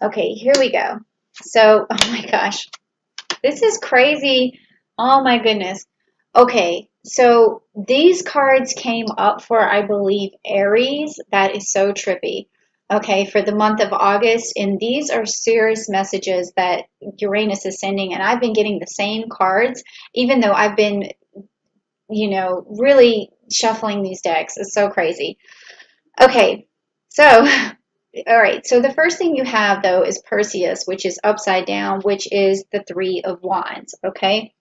Okay, here we go. So, oh my gosh, this is crazy. Oh my goodness. Okay, so these cards came up for, I believe, Aries. That is so trippy. Okay, for the month of August, and these are serious messages that Uranus is sending, and I've been getting the same cards, even though I've been, really shuffling these decks. It's so crazy. Okay, so all right, so the first thing you have though is Perseus, which is upside down, which is the Three of Wands. Okay,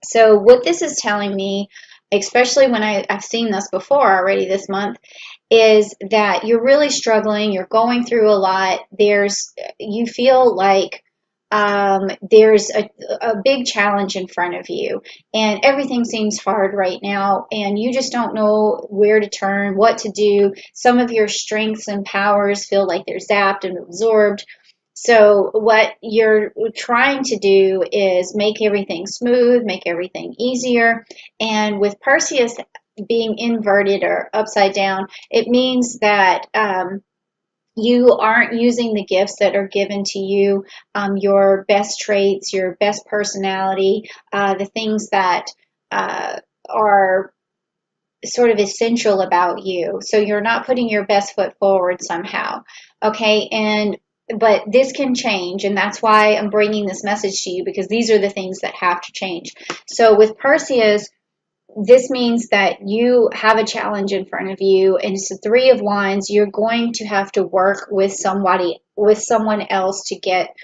so what this is telling me, especially when I've seen this before already this month, is that you're really struggling, you're going through a lot. You feel like there's a big challenge in front of you, and everything seems hard right now, and you just don't know where to turn, what to do. Some of your strengths and powers feel like they're zapped and absorbed. So, what you're trying to do is make everything smooth, make everything easier. And with Perseus being inverted or upside down, it means that you aren't using the gifts that are given to you, your best traits, your best personality, the things that are sort of essential about you. So you're not putting your best foot forward somehow. Okay, but this can change, and that's why I'm bringing this message to you, because these are the things that have to change. So with Perseus, this means that you have a challenge in front of you, and it's the Three of Wands. You're going to have to work with someone else to get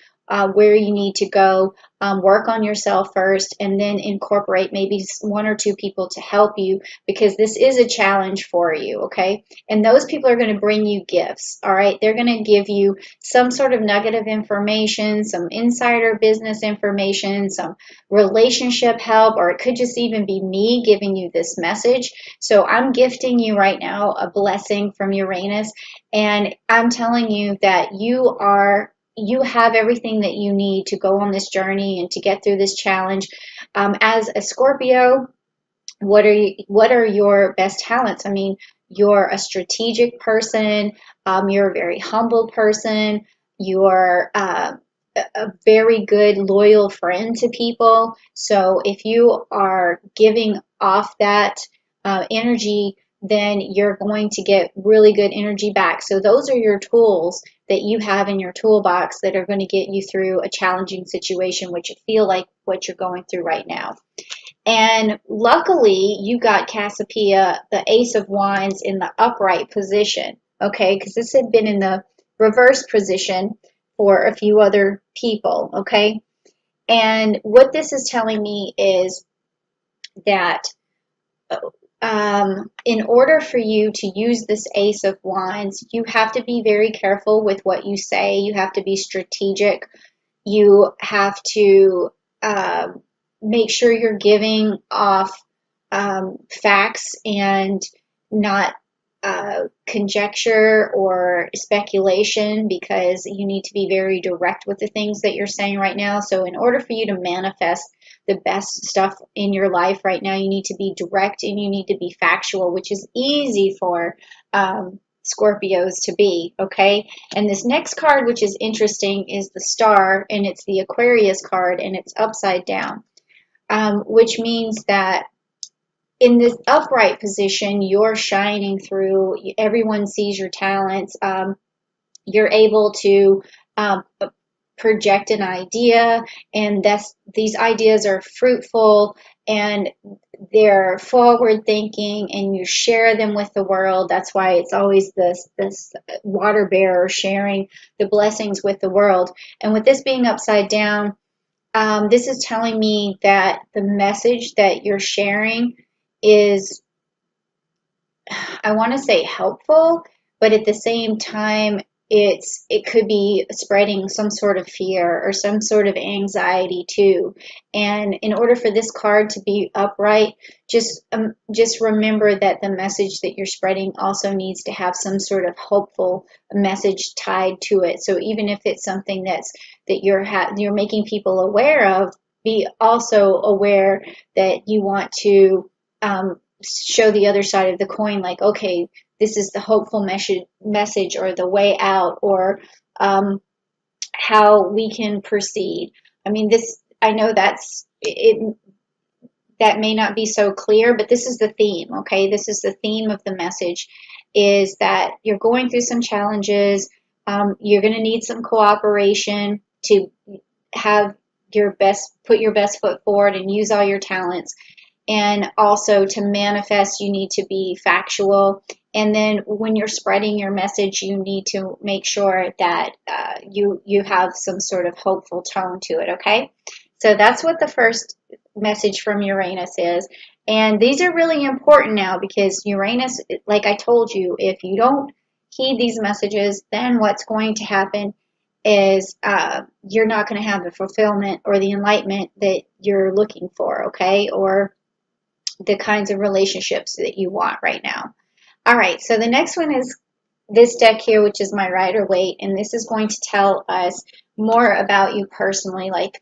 where you need to go. Work on yourself first, and then incorporate maybe one or two people to help you, because this is a challenge for you. Okay, and those people are going to bring you gifts. All right, they're going to give you some sort of nugget of information, some insider business information, some relationship help, or it could just even be me giving you this message. So I'm gifting you right now a blessing from Uranus, and I'm telling you that you have everything that you need to go on this journey and to get through this challenge. As a Scorpio, what are your best talents? I mean, you're a strategic person, you're a very humble person, you're a very good loyal friend to people. So if you are giving off that energy, then you're going to get really good energy back. So those are your tools that you have in your toolbox that are going to get you through a challenging situation, which you feel like what you're going through right now. And luckily, you got Cassiopeia, the Ace of Wands, in the upright position, okay? Because this had been in the reverse position for a few other people, okay? And what this is telling me is that in order for you to use this Ace of Wands, you have to be very careful with what you say. You have to be strategic. You have to make sure you're giving off facts and not conjecture or speculation, because you need to be very direct with the things that you're saying right now. So in order for you to manifest the best stuff in your life right now, you need to be direct and you need to be factual, which is easy for Scorpios to be, okay? And this next card, which is interesting, is the Star, and it's the Aquarius card, and it's upside down, which means that in this upright position, you're shining through. Everyone sees your talents. You're able to project an idea, and these ideas are fruitful and they're forward thinking, and you share them with the world. That's why it's always this water bearer sharing the blessings with the world. And with this being upside down, this is telling me that the message that you're sharing is, I want to say, helpful, but at the same time, it could be spreading some sort of fear or some sort of anxiety too. And in order for this card to be upright, just remember that the message that you're spreading also needs to have some sort of hopeful message tied to it. So even if it's something that you're making people aware of, be also aware that you want to show the other side of the coin, like, okay, this is the hopeful message or the way out, or how we can proceed. I mean, I know that may not be so clear, but this is the theme, okay? This is the theme of the message, is that you're going through some challenges. You're going to need some cooperation to have put your best foot forward and use all your talents. And also to manifest, you need to be factual. And then when you're spreading your message, you need to make sure that you have some sort of hopeful tone to it, okay? So that's what the first message from Uranus is. And these are really important now because Uranus, like I told you, if you don't heed these messages, then what's going to happen is you're not going to have the fulfillment or the enlightenment that you're looking for, okay? Or the kinds of relationships that you want right now. All right, so the next one is this deck here, which is my Rider-Waite, and this is going to tell us more about you personally. Like,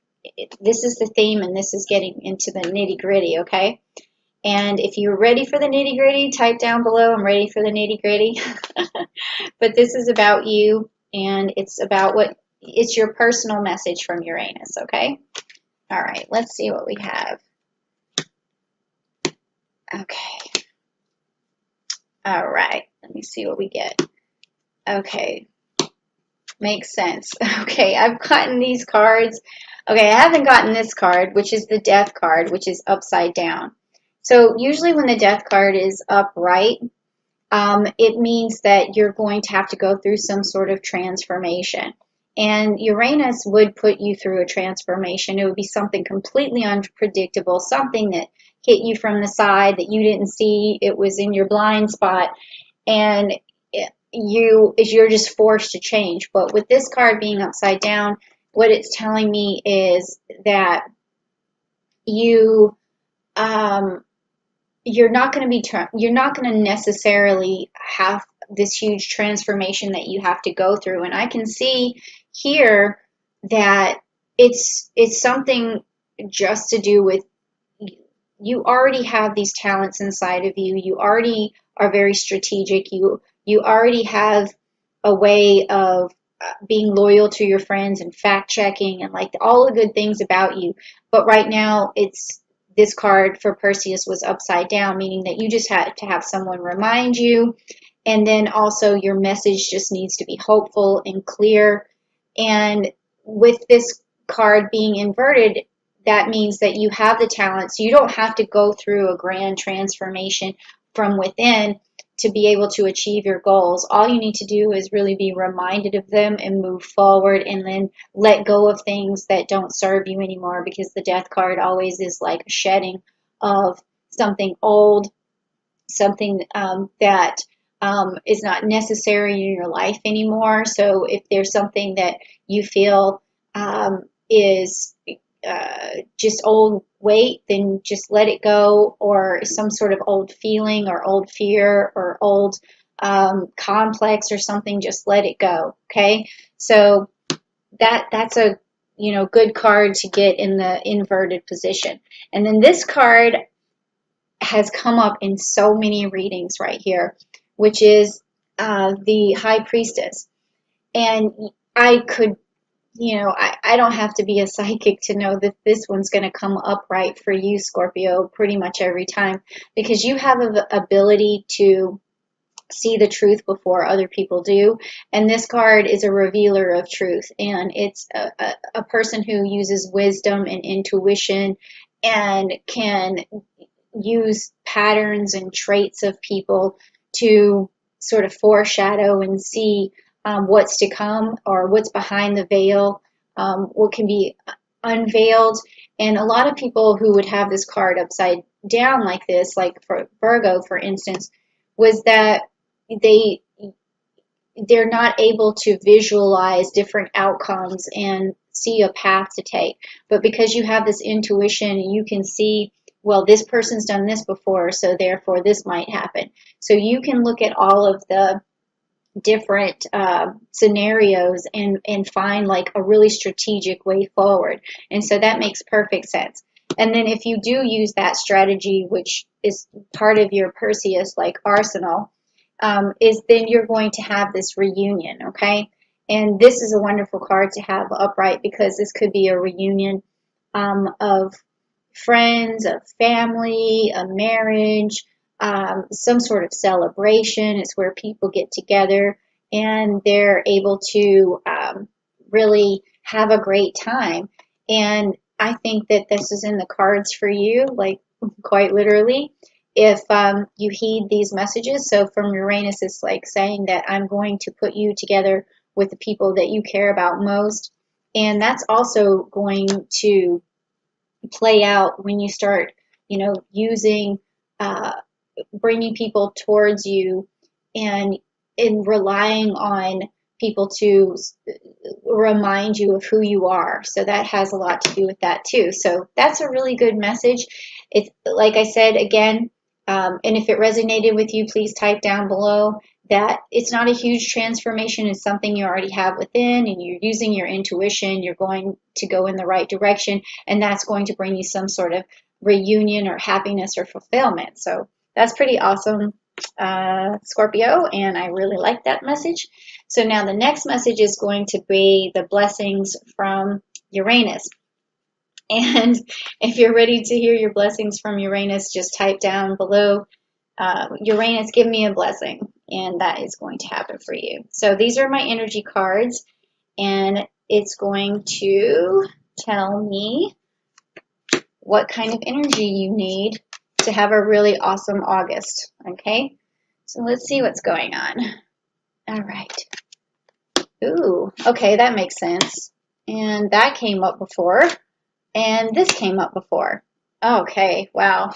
this is the theme, and this is getting into the nitty-gritty, okay? And if you're ready for the nitty-gritty, type down below, I'm ready for the nitty-gritty. But this is about you, and it's your personal message from Uranus, okay? All right, let's see what we have. Okay. All right, let me see what we get. Okay, makes sense. Okay, I've gotten these cards. Okay, I haven't gotten this card, which is the Death card, which is upside down. So usually when the Death card is upright, it means that you're going to have to go through some sort of transformation. And Uranus would put you through a transformation. It would be something completely unpredictable, something that hit you from the side that you didn't see. It was in your blind spot, and you're just forced to change. But with this card being upside down, what it's telling me is that you you're not going to necessarily have this huge transformation that you have to go through. And I can see here that it's something just to do with you already have these talents inside of you. You already are very strategic. You already have a way of being loyal to your friends and fact checking and like all the good things about you. But right now, this card for Perseus was upside down, meaning that you just had to have someone remind you. And then also your message just needs to be hopeful and clear. And with this card being inverted, that means that you have the talents. You don't have to go through a grand transformation from within to be able to achieve your goals. All you need to do is really be reminded of them and move forward, and then let go of things that don't serve you anymore, because the Death card always is like a shedding of something old, something that is not necessary in your life anymore. So if there's something that you feel is just old weight, then just let it go, or some sort of old feeling or old fear or old complex or something, just let it go. Okay, so that's a good card to get in the inverted position. And then this card has come up in so many readings right here, which is the High Priestess. And I could I don't have to be a psychic to know that this one's going to come up right for you, Scorpio, pretty much every time, because you have an ability to see the truth before other people do. And this card is a revealer of truth, and it's a person who uses wisdom and intuition and can use patterns and traits of people to sort of foreshadow and see what's to come, or what's behind the veil, what can be unveiled. And a lot of people who would have this card upside down like this, like for Virgo, for instance, was that they're not able to visualize different outcomes and see a path to take. But because you have this intuition, you can see, well, this person's done this before, so therefore this might happen. So you can look at all of the different scenarios and find like a really strategic way forward. And so that makes perfect sense. And then if you do use that strategy, which is part of your Perseus like arsenal, is then you're going to have this reunion, okay? And this is a wonderful card to have upright because this could be a reunion of friends, of family, a marriage, some sort of celebration. It's where people get together and they're able to really have a great time. And I think that this is in the cards for you, like quite literally, if you heed these messages. So from Uranus, it's like saying that I'm going to put you together with the people that you care about most. And that's also going to play out when you start, using, uh, bringing people towards you and in relying on people to remind you of who you are. So that has a lot to do with that too. So that's a really good message. It's like I said again, and if it resonated with you, please type down below that it's not a huge transformation. It's something you already have within, and you're using your intuition. You're going to go in the right direction, and that's going to bring you some sort of reunion or happiness or fulfillment. So that's pretty awesome, Scorpio, and I really like that message. So now the next message is going to be the blessings from Uranus. And if you're ready to hear your blessings from Uranus, just type down below, Uranus, give me a blessing, and that is going to happen for you. So these are my energy cards, and it's going to tell me what kind of energy you need to have a really awesome August. Okay, so let's see what's going on. All right. Ooh, okay, that makes sense. And that came up before, and this came up before. Okay, wow.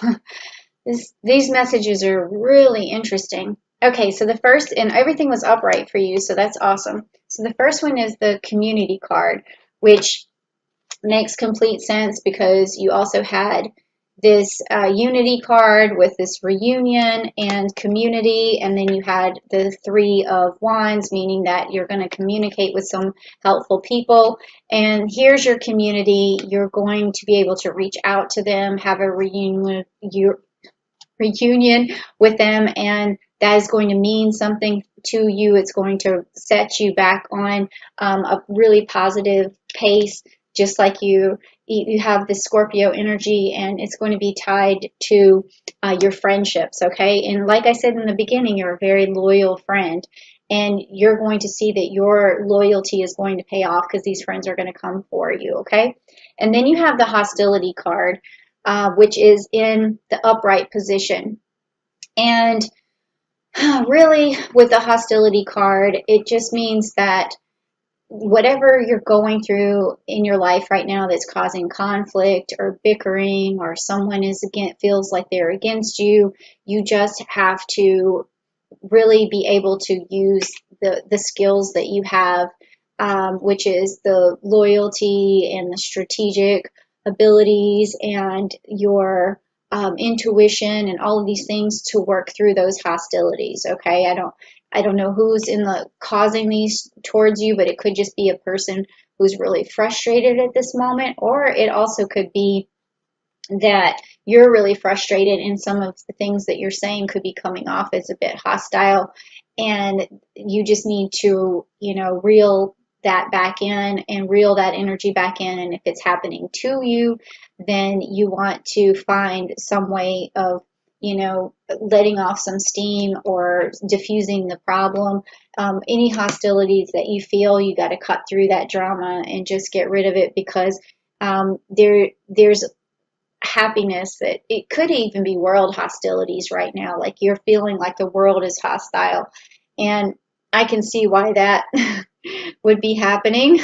These messages are really interesting. Okay, so the first, and everything was upright for you, so that's awesome. So the first one is the community card, which makes complete sense because you also had this unity card with this reunion and community, and then you had the Three of Wands, meaning that you're going to communicate with some helpful people. And here's your community. You're going to be able to reach out to them, have a reunion with them, and that is going to mean something to you. It's going to set you back on a really positive pace, just like you have the Scorpio energy, and it's going to be tied to your friendships, okay? And like I said in the beginning, you're a very loyal friend, and you're going to see that your loyalty is going to pay off because these friends are going to come for you, okay? And then you have the hostility card, which is in the upright position. And really, with the hostility card, it just means that whatever you're going through in your life right now that's causing conflict or bickering, or someone feels like they're against you, you just have to really be able to use the skills that you have, which is the loyalty and the strategic abilities and your intuition and all of these things to work through those hostilities. Okay, I don't know who's in the causing these towards you, but it could just be a person who's really frustrated at this moment, or it also could be that you're really frustrated and some of the things that you're saying could be coming off as a bit hostile, and you just need to, reel that back in and reel that energy back in. And if it's happening to you, then you want to find some way of, letting off some steam or diffusing the problem. Any hostilities that you feel, you got to cut through that drama and just get rid of it, because there's happiness that it could even be world hostilities right now. Like you're feeling like the world is hostile, and I can see why that would be happening.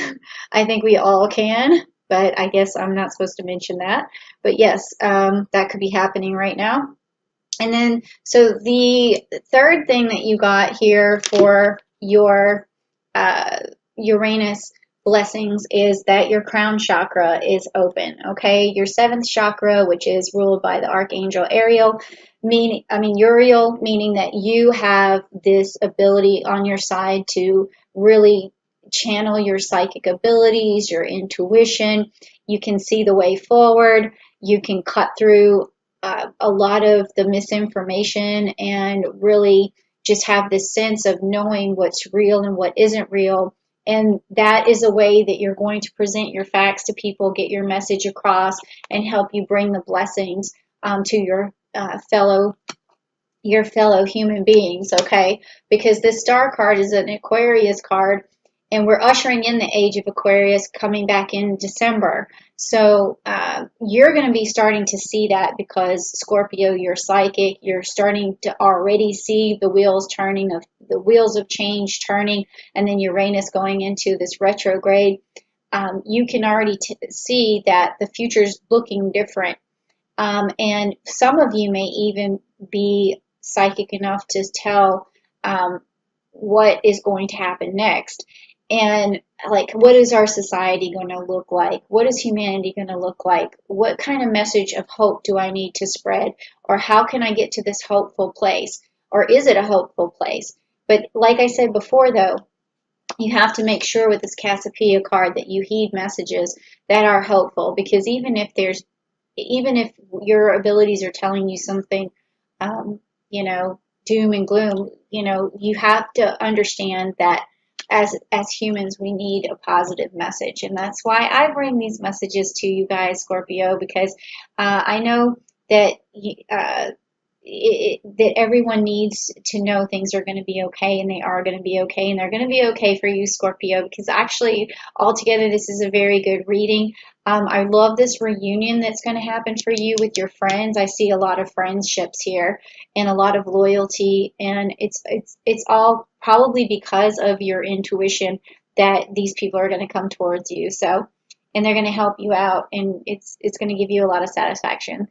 I think we all can, but I guess I'm not supposed to mention that. But yes, that could be happening right now. And then, so the third thing that you got here for your Uranus blessings is that your crown chakra is open, okay? Your seventh chakra, which is ruled by the Archangel Uriel, meaning that you have this ability on your side to really channel your psychic abilities, your intuition. You can see the way forward. You can cut through a lot of the misinformation and really just have this sense of knowing what's real and what isn't real, And that is a way that you're going to present your facts to people, get your message across, and help you bring the blessings to your fellow human beings, okay? Because this star card is an Aquarius card, and we're ushering in the age of Aquarius coming back in December. So you're going to be starting to see that because Scorpio, you're psychic. You're starting to already see the wheels turning of the wheels of change turning, and then Uranus going into this retrograde. You can already see that the future's looking different. And some of you may even be psychic enough to tell what is going to happen next. And like, what is our society going to look like? What is humanity going to look like? What kind of message of hope do I need to spread? Or how can I get to this hopeful place? Or is it a hopeful place? But like I said before, though, you have to make sure with this Cassiopeia card that you heed messages that are hopeful, because even if your abilities are telling you something, um, doom and gloom, you have to understand that as humans, we need a positive message, and that's why I bring these messages to you guys, Scorpio, because I know that that everyone needs to know things are going to be okay, and they are going to be okay, and they're going to be okay for you, Scorpio, because actually, altogether, this is a very good reading. I love this reunion that's going to happen for you with your friends. I see a lot of friendships here and a lot of loyalty, and it's all probably because of your intuition that these people are going to come towards you. So, and they're going to help you out, and it's going to give you a lot of satisfaction.